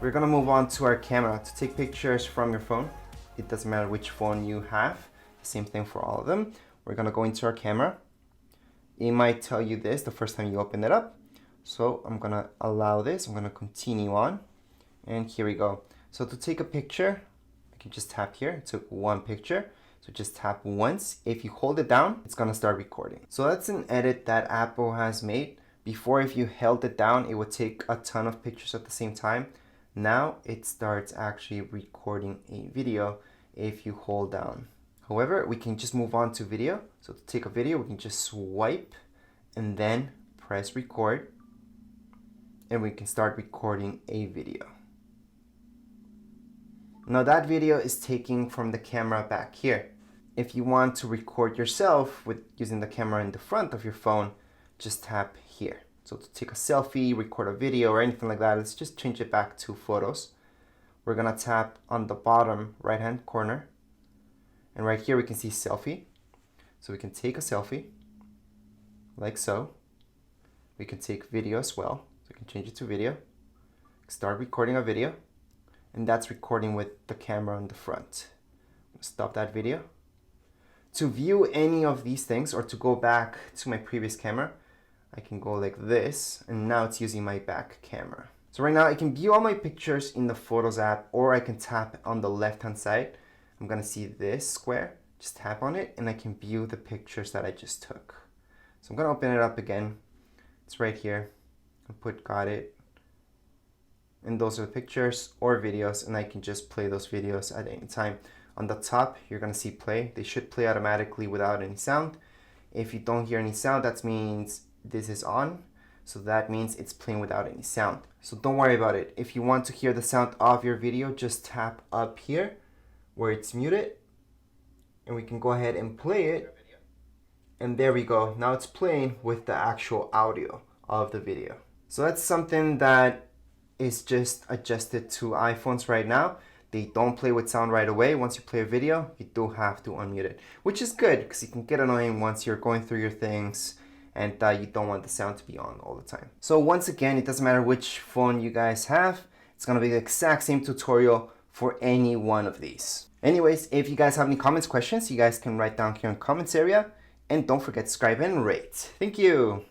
We're gonna move on to our camera to take pictures from your phone. It doesn't matter which phone you have. Same thing for all of them. We're gonna go into our camera. It might tell you this the first time you open it up. So I'm gonna allow this. I'm gonna continue on. And here we go. So to take a picture, I can just tap here. It took one picture. So just tap once. If you hold it down, it's gonna start recording. So that's an edit that Apple has made. Before, if you held it down, it would take a ton of pictures at the same time. Now it starts actually recording a video if you hold down. However, we can just move on to video. So to take a video, we can just swipe and then press record, and we can start recording a video. Now that video is taken from the camera back here. If you want to record yourself with using the camera in the front of your phone, just tap here. So to take a selfie, record a video, or anything like that, let's just change it back to photos. We're gonna tap on the bottom right-hand corner. And right here we can see selfie. So we can take a selfie, like so. We can take video as well. So we can change it to video. Start recording a video. And that's recording with the camera in the front. Stop that video. To view any of these things or to go back to my previous camera, I can go like this, and now it's using my back camera. So right now I can view all my pictures in the Photos app, or I can tap on the left-hand side. I'm gonna see this square, just tap on it, and I can view the pictures that I just took. So I'm gonna open it up again. It's right here. I put got it. And those are the pictures or videos, and I can just play those videos at any time. On the top, you're gonna see play. They should play automatically without any sound. If you don't hear any sound, that means this is on. So that means it's playing without any sound. So don't worry about it. If you want to hear the sound of your video, just tap up here where it's muted, and we can go ahead and play it. And there we go. Now it's playing with the actual audio of the video. So that's something that is just adjusted to iPhones right now. They don't play with sound right away. Once you play a video, you do have to unmute it, which is good because it can get annoying once you're going through your things and you don't want the sound to be on all the time. So once again, it doesn't matter which phone you guys have. It's gonna be the exact same tutorial for any one of these. Anyways, if you guys have any comments, questions, you guys can write down here in the comments area. And don't forget to subscribe and rate. Thank you.